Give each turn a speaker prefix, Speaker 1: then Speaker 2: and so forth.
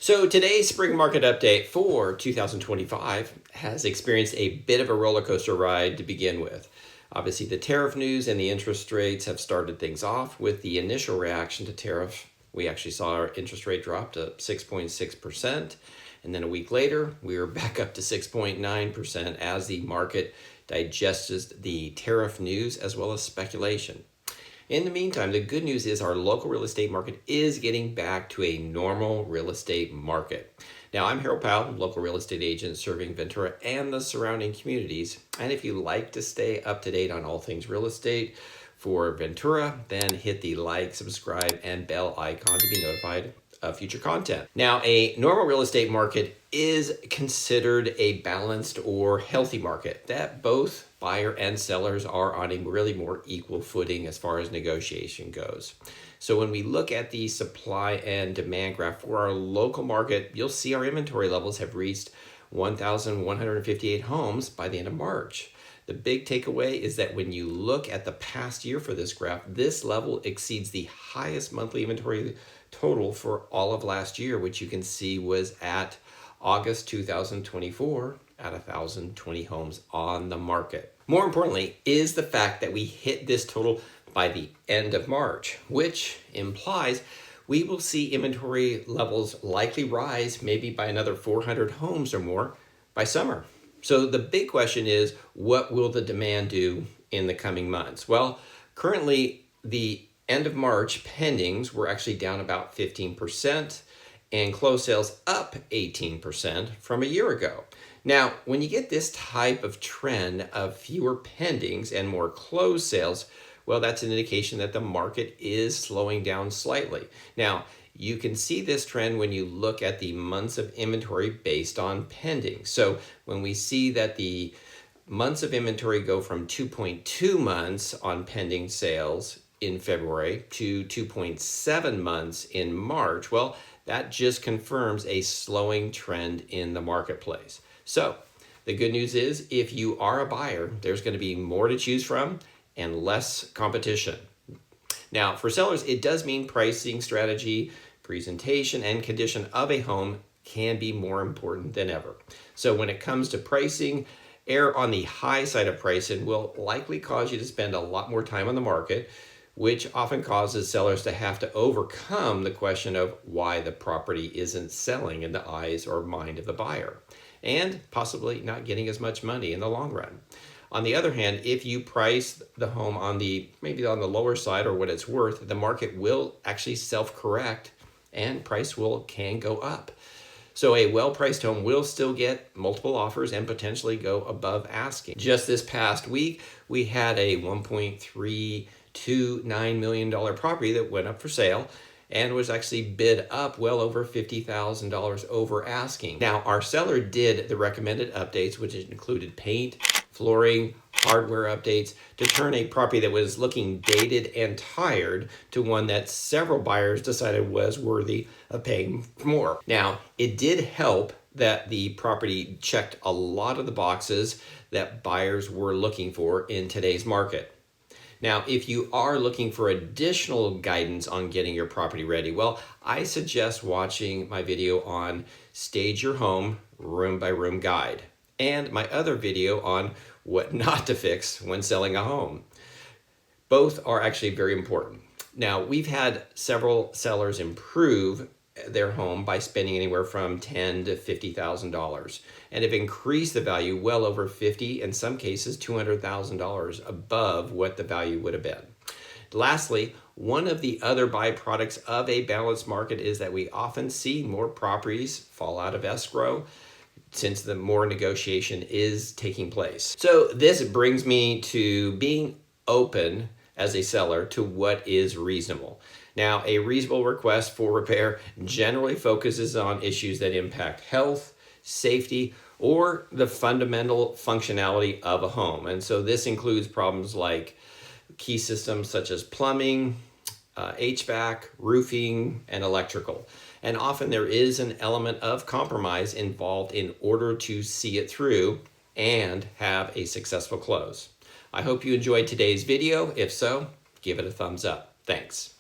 Speaker 1: So today's spring market update for 2025 has experienced a bit of a roller coaster ride to begin with. Obviously, the tariff news and the interest rates have started things off. With the initial reaction to tariff, we actually saw our interest rate drop to 6.6%. And then a week later, we were back up to 6.9% as the market digests the tariff news as well as speculation. In the meantime, the good news is our local real estate market is getting back to a normal real estate market. Now, I'm Harold Powell, local real estate agent serving Ventura and the surrounding communities. And if you like to stay up to date on all things real estate for Ventura, then hit the like, subscribe, and bell icon to be notified of future content. Now, a normal real estate market is considered a balanced or healthy market that both buyer and sellers are on a really more equal footing as far as negotiation goes. So when we look at the supply and demand graph for our local market, you'll see our inventory levels have reached 1,158 homes by the end of March. The big takeaway is that when you look at the past year for this graph, this level exceeds the highest monthly inventory total for all of last year, which you can see was at August 2024 at 1,020 homes on the market. More importantly is the fact that we hit this total by the end of March, which implies we will see inventory levels likely rise maybe by another 400 homes or more by summer. So the big question is, what will the demand do in the coming months? Well, currently the end of March pendings were actually down about 15% and closed sales up 18% from a year ago. Now, when you get this type of trend of fewer pendings and more closed sales, well, that's an indication that the market is slowing down slightly. Now, you can see this trend when you look at the months of inventory based on pending. So when we see that the months of inventory go from 2.2 months on pending sales in February to 2.7 months in March, well, that just confirms a slowing trend in the marketplace. So the good news is if you are a buyer, there's going to be more to choose from and less competition. Now, for sellers, it does mean pricing strategy, presentation, and condition of a home can be more important than ever. So when it comes to pricing, err on the high side of pricing will likely cause you to spend a lot more time on the market, which often causes sellers to have to overcome the question of why the property isn't selling in the eyes or mind of the buyer, and possibly not getting as much money in the long run. On the other hand, if you price the home on maybe on the lower side or what it's worth, the market will actually self-correct and price can go up. So a well-priced home will still get multiple offers and potentially go above asking. Just this past week, we had a $1.329 million property that went up for sale and was actually bid up well over $50,000 over asking. Now, our seller did the recommended updates, which included paint, flooring, hardware updates, to turn a property that was looking dated and tired to one that several buyers decided was worthy of paying more. Now, it did help that the property checked a lot of the boxes that buyers were looking for in today's market. Now, if you are looking for additional guidance on getting your property ready, well, I suggest watching my video on Stage Your Home Room by Room Guide and my other video on what not to fix when selling a home. Both are actually very important. Now, we've had several sellers improve their home by spending anywhere from $10,000 to $50,000 and have increased the value well over $50,000, in some cases $200,000 above what the value would have been. Lastly, one of the other byproducts of a balanced market is that we often see more properties fall out of escrow since the more negotiation is taking place. So this brings me to being open as a seller to what is reasonable. Now, a reasonable request for repair generally focuses on issues that impact health, safety, or the fundamental functionality of a home. And so this includes problems like key systems such as plumbing, HVAC, roofing, and electrical. And often there is an element of compromise involved in order to see it through and have a successful close. I hope you enjoyed today's video. If so, give it a thumbs up. Thanks.